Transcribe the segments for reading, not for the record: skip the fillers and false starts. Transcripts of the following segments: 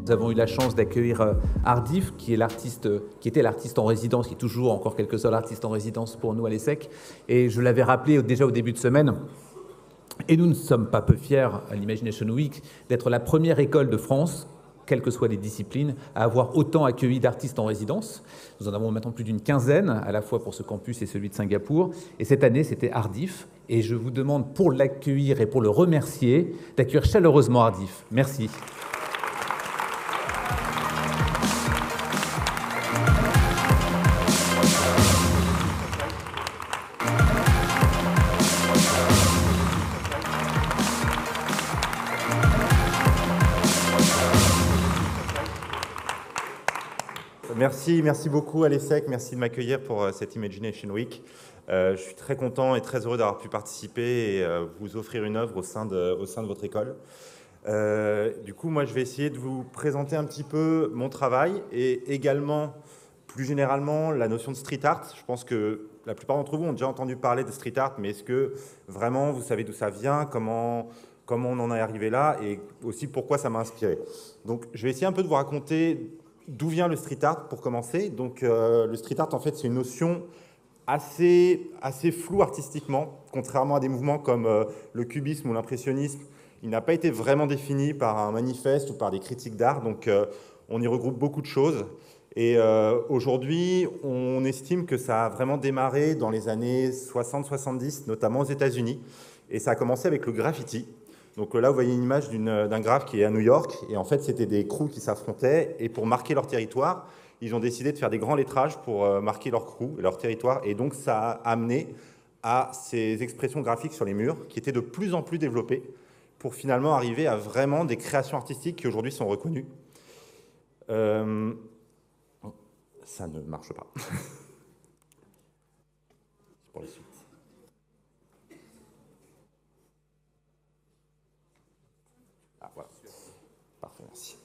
Nous avons eu la chance d'accueillir Hardif, qui était l'artiste en résidence, qui est toujours encore quelque sorte l'artiste en résidence pour nous à l'ESSEC. Et je l'avais rappelé déjà au début de semaine. Et nous ne sommes pas peu fiers à l'Imagination Week d'être la première école de France, quelles que soient les disciplines, à avoir autant accueilli d'artistes en résidence. Nous en avons maintenant plus d'une quinzaine, à la fois pour ce campus et celui de Singapour. Et cette année, c'était Hardif. Et je vous demande, pour l'accueillir et pour le remercier, d'accueillir chaleureusement Hardif. Merci. Merci beaucoup à l'ESSEC, merci de m'accueillir pour cette Imagination Week. Je suis très content et très heureux d'avoir pu participer et vous offrir une œuvre au sein de votre école. Du coup, moi, je vais essayer de vous présenter un petit peu mon travail et également, plus généralement, la notion de street art. Je pense que la plupart d'entre vous ont déjà entendu parler de street art, mais est-ce que vraiment vous savez d'où ça vient, comment on en est arrivé là et aussi pourquoi ça m'a inspiré. Donc, je vais essayer un peu de vous raconter d'où vient le street art pour commencer. Donc, le street art, en fait, c'est une notion assez floue artistiquement, contrairement à des mouvements comme le cubisme ou l'impressionnisme. Il n'a pas été vraiment défini par un manifeste ou par des critiques d'art, donc on y regroupe beaucoup de choses. Et aujourd'hui, on estime que ça a vraiment démarré dans les années 60-70, notamment aux États-Unis. Et ça a commencé avec le graffiti. Donc là, vous voyez une image d'un graphe qui est à New York. Et en fait, c'était des crews qui s'affrontaient. Et pour marquer leur territoire, ils ont décidé de faire des grands lettrages pour marquer leur crew et leur territoire. Et donc, ça a amené à ces expressions graphiques sur les murs qui étaient de plus en plus développées pour finalement arriver à vraiment des créations artistiques qui aujourd'hui sont reconnues. Ça ne marche pas. Pour la suite. Voilà. Parfait, merci.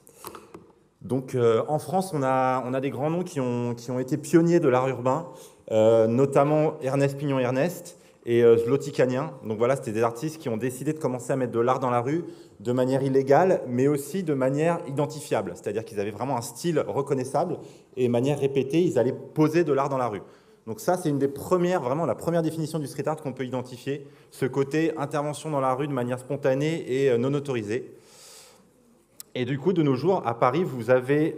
Donc, en France, on a des grands noms qui ont été pionniers de l'art urbain, notamment Ernest Pignon-Ernest et Zloty-Canien. Donc voilà, c'était des artistes qui ont décidé de commencer à mettre de l'art dans la rue de manière illégale, mais aussi de manière identifiable. C'est-à-dire qu'ils avaient vraiment un style reconnaissable et de manière répétée, ils allaient poser de l'art dans la rue. Donc ça, c'est une des premières, vraiment la première définition du street art qu'on peut identifier, ce côté intervention dans la rue de manière spontanée et non autorisée. Et du coup, de nos jours, à Paris, vous avez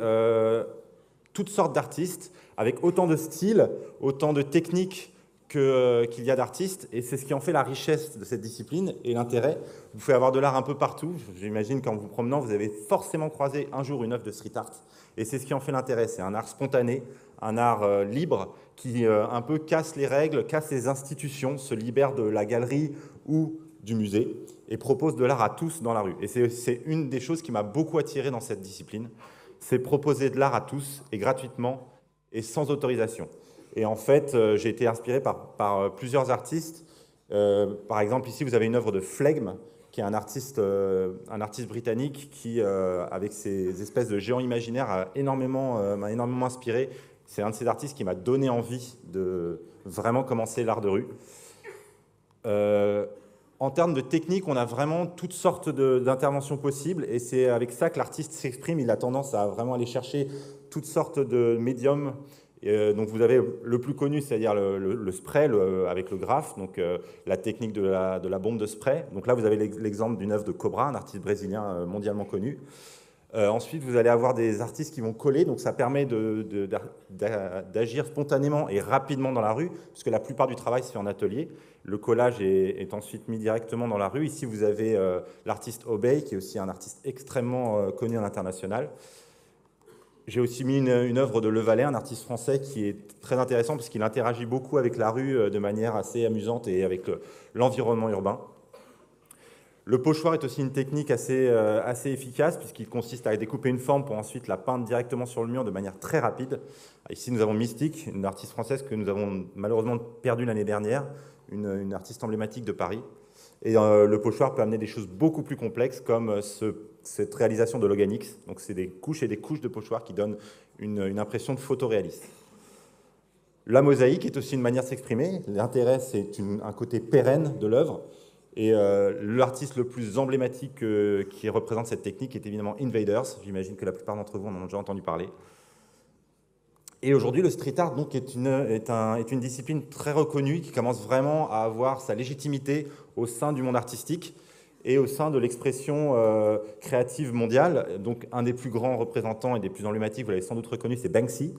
toutes sortes d'artistes avec autant de styles, autant de techniques qu'il y a d'artistes. Et c'est ce qui en fait la richesse de cette discipline et l'intérêt. Vous pouvez avoir de l'art un peu partout. J'imagine qu'en vous promenant, vous avez forcément croisé un jour une œuvre de street art. Et c'est ce qui en fait l'intérêt. C'est un art spontané, un art libre qui un peu casse les règles, casse les institutions, se libère de la galerie ou du musée et propose de l'art à tous dans la rue. Et c'est une des choses qui m'a beaucoup attiré dans cette discipline, c'est proposer de l'art à tous et gratuitement et sans autorisation. Et en fait, j'ai été inspiré par plusieurs artistes. Par exemple, ici, vous avez une œuvre de Phlegm, qui est un artiste britannique qui, avec ses espèces de géants imaginaires, m'a énormément inspiré. C'est un de ces artistes qui m'a donné envie de vraiment commencer l'art de rue. En termes de technique, on a vraiment toutes sortes d'interventions possibles et c'est avec ça que l'artiste s'exprime. Il a tendance à vraiment aller chercher toutes sortes de médiums. Donc vous avez le plus connu, c'est-à-dire le spray avec le graphe, donc la technique de la bombe de spray. Donc là, vous avez l'exemple d'une œuvre de Cobra, un artiste brésilien mondialement connu. Ensuite, vous allez avoir des artistes qui vont coller, donc ça permet d'agir spontanément et rapidement dans la rue, puisque la plupart du travail se fait en atelier. Le collage est ensuite mis directement dans la rue. Ici, vous avez l'artiste Obey, qui est aussi un artiste extrêmement connu à l'international. J'ai aussi mis une œuvre de Le Valais, un artiste français qui est très intéressant, parce qu'il interagit beaucoup avec la rue de manière assez amusante et avec l'environnement urbain. Le pochoir est aussi une technique assez efficace puisqu'il consiste à découper une forme pour ensuite la peindre directement sur le mur de manière très rapide. Ici, nous avons Mystique, une artiste française que nous avons malheureusement perdue l'année dernière, une artiste emblématique de Paris. Et le pochoir peut amener des choses beaucoup plus complexes comme cette réalisation de Loganix. Donc, c'est des couches et des couches de pochoir qui donnent une impression de photoréaliste. La mosaïque est aussi une manière de s'exprimer. L'intérêt, c'est un côté pérenne de l'œuvre. Et l'artiste le plus emblématique qui représente cette technique est évidemment Invaders. J'imagine que la plupart d'entre vous en ont déjà entendu parler. Et aujourd'hui, le street art donc, est une discipline très reconnue qui commence vraiment à avoir sa légitimité au sein du monde artistique et au sein de l'expression créative mondiale. Donc, un des plus grands représentants et des plus emblématiques, vous l'avez sans doute reconnu, c'est Banksy.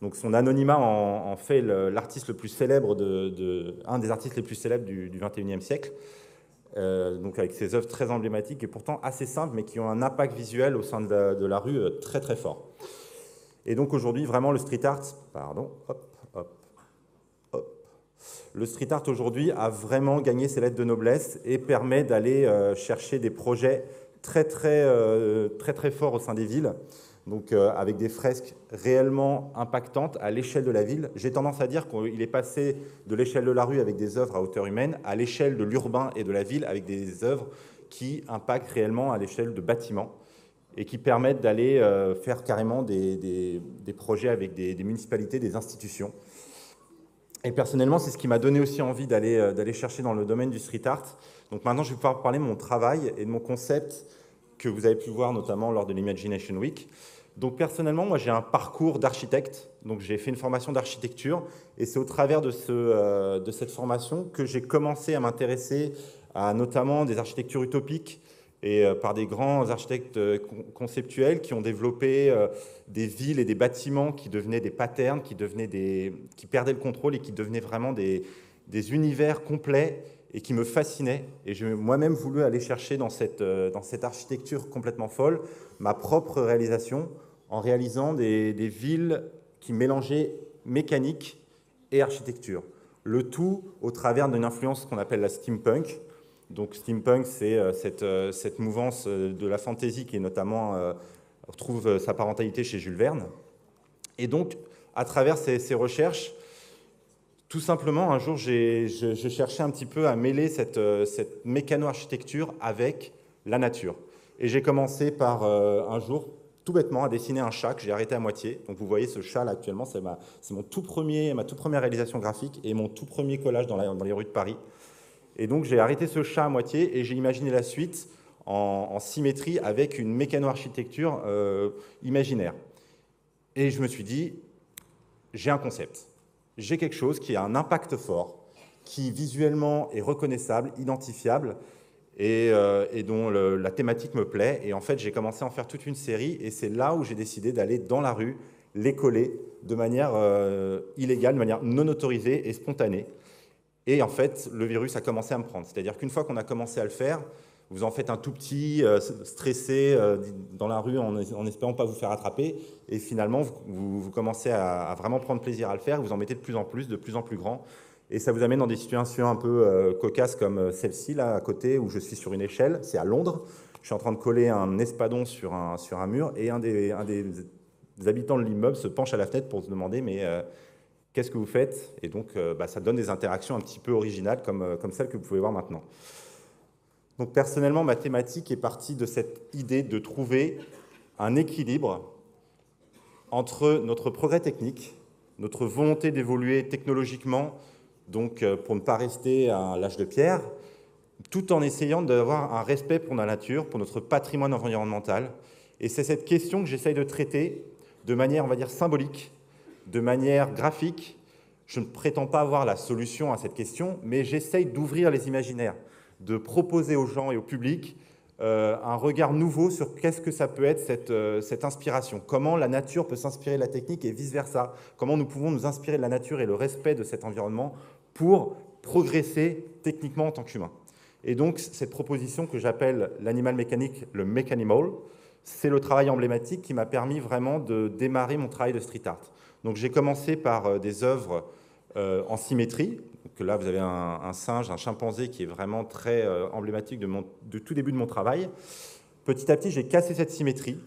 Donc, son anonymat en fait l'artiste le plus célèbre, un des artistes les plus célèbres du XXIe siècle. Donc avec ses œuvres très emblématiques et pourtant assez simples, mais qui ont un impact visuel au sein de la rue très très fort. Et donc aujourd'hui, vraiment, le street art, le street art aujourd'hui a vraiment gagné ses lettres de noblesse et permet d'aller chercher des projets très forts au sein des villes, donc avec des fresques réellement impactantes à l'échelle de la ville. J'ai tendance à dire qu'il est passé de l'échelle de la rue avec des œuvres à hauteur humaine à l'échelle de l'urbain et de la ville avec des œuvres qui impactent réellement à l'échelle de bâtiments et qui permettent d'aller faire carrément des projets avec des municipalités, des institutions. Et personnellement, c'est ce qui m'a donné aussi envie d'aller chercher dans le domaine du street art. Donc maintenant, je vais pouvoir parler de mon travail et de mon concept que vous avez pu voir notamment lors de l'Imagination Week. Donc personnellement, moi j'ai un parcours d'architecte, donc j'ai fait une formation d'architecture et c'est au travers de cette formation que j'ai commencé à m'intéresser à notamment des architectures utopiques et par des grands architectes conceptuels qui ont développé des villes et des bâtiments qui devenaient des patterns, qui perdaient le contrôle et qui devenaient vraiment des univers complets et qui me fascinait. Et j'ai moi-même voulu aller chercher dans cette architecture complètement folle ma propre réalisation en réalisant des villes qui mélangeaient mécanique et architecture. Le tout au travers d'une influence qu'on appelle la steampunk. Donc steampunk, c'est cette mouvance de la fantaisie qui est notamment retrouve sa parentalité chez Jules Verne. Et donc, à travers ces recherches, tout simplement, un jour, je cherchais un petit peu à mêler cette mécano-architecture avec la nature. Et j'ai commencé par, un jour, tout bêtement, à dessiner un chat que j'ai arrêté à moitié. Donc vous voyez, ce chat, là, actuellement, c'est ma toute première réalisation graphique et mon tout premier collage dans les rues de Paris. Et donc, j'ai arrêté ce chat à moitié et j'ai imaginé la suite en symétrie avec une mécano-architecture imaginaire. Et je me suis dit, j'ai un concept. J'ai quelque chose qui a un impact fort, qui visuellement est reconnaissable, identifiable, et dont la thématique me plaît. Et en fait, j'ai commencé à en faire toute une série, et c'est là où j'ai décidé d'aller dans la rue, les coller de manière illégale, de manière non autorisée et spontanée. Et en fait, le virus a commencé à me prendre. C'est-à-dire qu'une fois qu'on a commencé à le faire, vous en faites un tout petit, stressé dans la rue en espérant pas vous faire attraper. Et finalement, vous commencez à vraiment prendre plaisir à le faire. Vous en mettez de plus en plus grand. Et ça vous amène dans des situations un peu cocasses comme celle-ci, là, à côté, où je suis sur une échelle. C'est à Londres. Je suis en train de coller un espadon sur un mur. Et un des habitants de l'immeuble se penche à la fenêtre pour se demander, mais qu'est-ce que vous faites? Et donc, ça donne des interactions un petit peu originales, comme celles que vous pouvez voir maintenant. Donc personnellement, ma thématique est partie de cette idée de trouver un équilibre entre notre progrès technique, notre volonté d'évoluer technologiquement, donc pour ne pas rester à l'âge de pierre, tout en essayant d'avoir un respect pour la nature, pour notre patrimoine environnemental. Et c'est cette question que j'essaye de traiter de manière, on va dire, symbolique, de manière graphique. Je ne prétends pas avoir la solution à cette question, mais j'essaye d'ouvrir les imaginaires, de proposer aux gens et au public un regard nouveau sur qu'est-ce que ça peut être cette inspiration, comment la nature peut s'inspirer de la technique et vice-versa, comment nous pouvons nous inspirer de la nature et le respect de cet environnement pour progresser techniquement en tant qu'humain. Et donc, cette proposition que j'appelle l'animal mécanique, le Mechanimal, c'est le travail emblématique qui m'a permis vraiment de démarrer mon travail de street art. Donc, j'ai commencé par des œuvres en symétrie. Donc là, vous avez un singe, un chimpanzé qui est vraiment très emblématique de tout début de mon travail. Petit à petit, j'ai cassé cette symétrie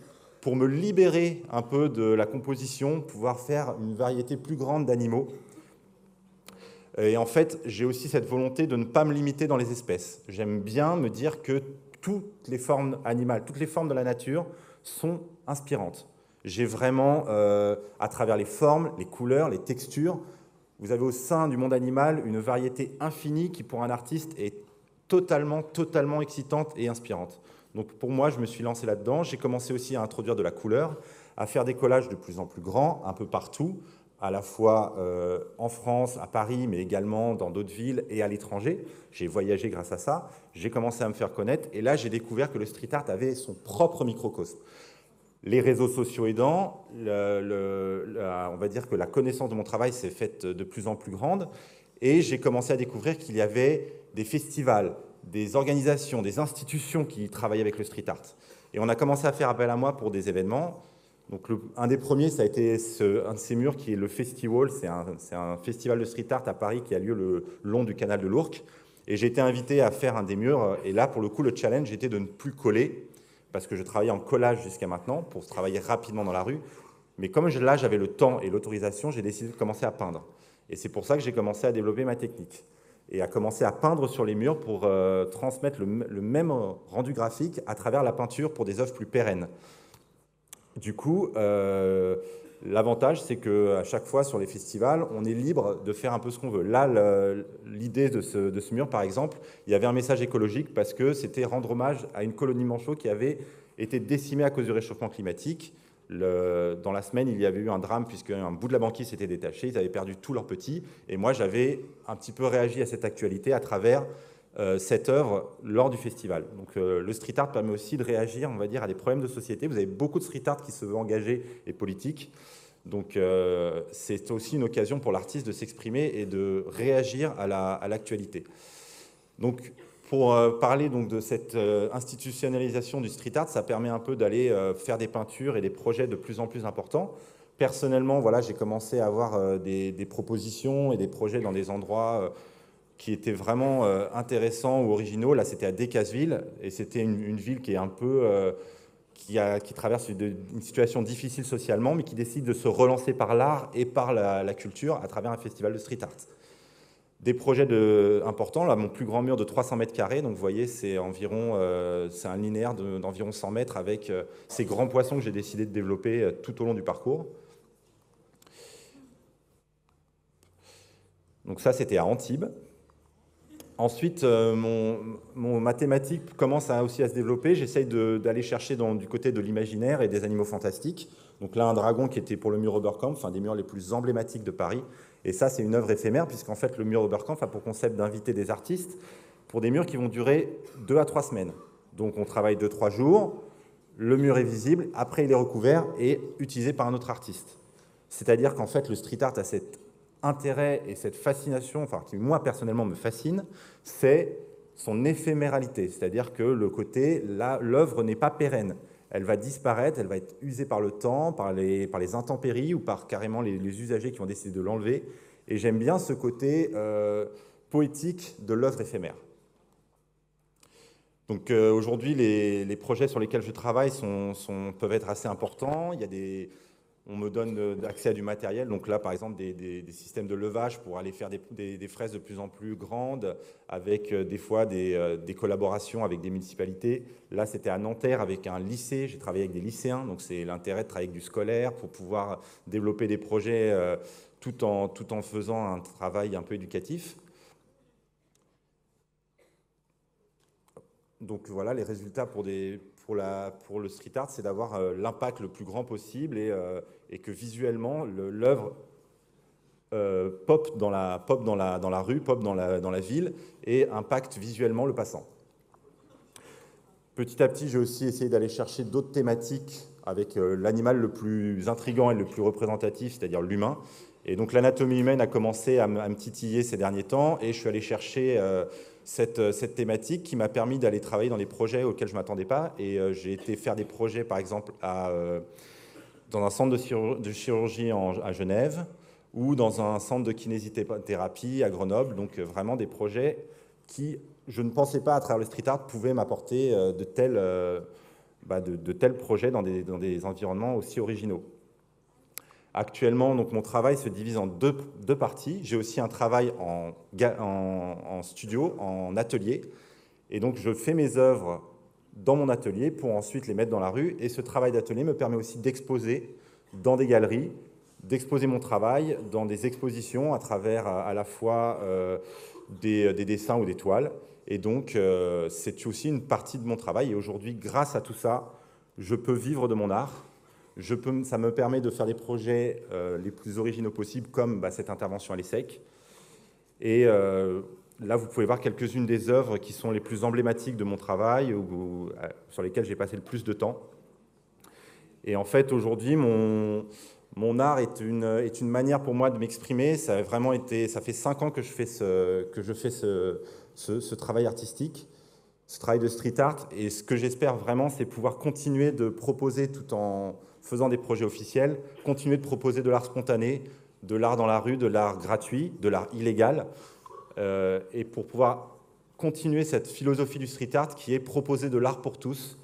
pour me libérer un peu de la composition, pouvoir faire une variété plus grande d'animaux. Et en fait, j'ai aussi cette volonté de ne pas me limiter dans les espèces. J'aime bien me dire que toutes les formes animales, toutes les formes de la nature sont inspirantes. J'ai vraiment, à travers les formes, les couleurs, les textures, vous avez au sein du monde animal une variété infinie qui, pour un artiste, est totalement excitante et inspirante. Donc pour moi, je me suis lancé là-dedans. J'ai commencé aussi à introduire de la couleur, à faire des collages de plus en plus grands, un peu partout, à la fois en France, à Paris, mais également dans d'autres villes et à l'étranger. J'ai voyagé grâce à ça. J'ai commencé à me faire connaître. Et là, j'ai découvert que le street art avait son propre microcosme. Les réseaux sociaux aidant, on va dire que la connaissance de mon travail s'est faite de plus en plus grande. Et j'ai commencé à découvrir qu'il y avait des festivals, des organisations, des institutions qui travaillaient avec le street art. Et on a commencé à faire appel à moi pour des événements. Donc un des premiers, ça a été un de ces murs qui est le Festiwall. C'est un festival de street art à Paris qui a lieu le long du canal de l'Ourcq. Et j'ai été invité à faire un des murs. Et là, pour le coup, le challenge était de ne plus coller, parce que je travaillais en collage jusqu'à maintenant, pour travailler rapidement dans la rue. Mais comme là, j'avais le temps et l'autorisation, j'ai décidé de commencer à peindre. Et c'est pour ça que j'ai commencé à développer ma technique et à commencer à peindre sur les murs pour transmettre le même rendu graphique à travers la peinture pour des œuvres plus pérennes. Du coup, l'avantage, c'est qu'à chaque fois sur les festivals, on est libre de faire un peu ce qu'on veut. Là, l'idée de ce mur, par exemple, il y avait un message écologique parce que c'était rendre hommage à une colonie manchot qui avait été décimée à cause du réchauffement climatique. Dans la semaine, il y avait eu un drame puisqu'un bout de la banquise s'était détaché, ils avaient perdu tous leurs petits. Et moi, j'avais un petit peu réagi à cette actualité à travers cette œuvre lors du festival. Donc le street art permet aussi de réagir, on va dire, à des problèmes de société. Vous avez beaucoup de street art qui se veut engagé et politique. Donc c'est aussi une occasion pour l'artiste de s'exprimer et de réagir à l'actualité. Donc pour parler donc, de cette institutionnalisation du street art, ça permet un peu d'aller faire des peintures et des projets de plus en plus importants. Personnellement, voilà, j'ai commencé à avoir des propositions et des projets dans des endroits qui étaient vraiment intéressants ou originaux. Là, c'était à Decazeville, et c'était une ville qui est un peu... qui traverse une situation difficile socialement, mais qui décide de se relancer par l'art et par la culture à travers un festival de street art. Des projets importants, là, mon plus grand mur de 300 mètres carrés, donc vous voyez, c'est un linéaire d'environ 100 mètres avec ces grands poissons que j'ai décidé de développer tout au long du parcours. Donc ça, c'était à Antibes. Ensuite, ma thématique commence aussi à se développer. J'essaye d'aller chercher du côté de l'imaginaire et des animaux fantastiques. Donc là, un dragon qui était pour le mur Oberkampf, un des murs les plus emblématiques de Paris. Et ça, c'est une œuvre éphémère, puisqu'en fait, le mur Oberkampf a pour concept d'inviter des artistes pour des murs qui vont durer 2 à 3 semaines. Donc on travaille 2-3 jours, le mur est visible, après il est recouvert et utilisé par un autre artiste. C'est-à-dire qu'en fait, le street art a cet intérêt et cette fascination, enfin qui moi personnellement me fascine, c'est son éphéméralité. C'est-à-dire que le côté, là, l'œuvre n'est pas pérenne. Elle va disparaître, elle va être usée par le temps, par les intempéries ou par carrément les usagers qui ont décidé de l'enlever. Et j'aime bien ce côté poétique de l'œuvre éphémère. Donc aujourd'hui, les projets sur lesquels je travaille peuvent être assez importants. Il y a on me donne accès à du matériel. Donc là, par exemple, des systèmes de levage pour aller faire des fraises de plus en plus grandes, avec des fois des collaborations avec des municipalités. Là, c'était à Nanterre avec un lycée. J'ai travaillé avec des lycéens. Donc c'est l'intérêt de travailler avec du scolaire pour pouvoir développer des projets tout en faisant un travail un peu éducatif. Donc voilà, les résultats pour le street art, c'est d'avoir l'impact le plus grand possible et que visuellement, l'œuvre pop dans la rue, pop dans la ville et impacte visuellement le passant. Petit à petit, j'ai aussi essayé d'aller chercher d'autres thématiques avec l'animal le plus intriguant et le plus représentatif, c'est-à-dire l'humain. Et donc l'anatomie humaine a commencé à me titiller ces derniers temps et je suis allé chercher cette thématique qui m'a permis d'aller travailler dans des projets auxquels je ne m'attendais pas. Et j'ai été faire des projets, par exemple, dans un centre de chirurgie à Genève ou dans un centre de kinésithérapie à Grenoble. Donc vraiment des projets qui, je ne pensais pas à travers le street art, pouvaient m'apporter de tels projets dans des environnements aussi originaux. Actuellement, donc, mon travail se divise en deux parties. J'ai aussi un travail en studio, en atelier. Et donc, je fais mes œuvres dans mon atelier pour ensuite les mettre dans la rue. Et ce travail d'atelier me permet aussi d'exposer dans des galeries, d'exposer mon travail dans des expositions à travers à la fois des dessins ou des toiles. Et donc, c'est aussi une partie de mon travail. Et aujourd'hui, grâce à tout ça, je peux vivre de mon art. Ça me permet de faire des projets les plus originaux possibles, comme cette intervention à l'ESSEC. Et là, vous pouvez voir quelques-unes des œuvres qui sont les plus emblématiques de mon travail, sur lesquelles j'ai passé le plus de temps. Et en fait, aujourd'hui, mon art est une manière pour moi de m'exprimer. Ça fait 5 ans que je fais ce travail artistique, ce travail de street art. Et ce que j'espère vraiment, c'est pouvoir continuer de proposer, tout en faisant des projets officiels, continuer de proposer de l'art spontané, de l'art dans la rue, de l'art gratuit, de l'art illégal, et pour pouvoir continuer cette philosophie du street art qui est proposer de l'art pour tous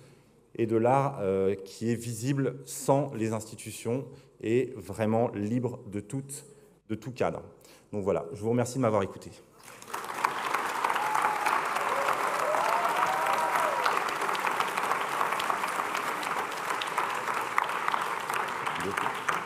et de l'art qui est visible sans les institutions et vraiment libre de tout cadre. Donc voilà, je vous remercie de m'avoir écouté. Merci.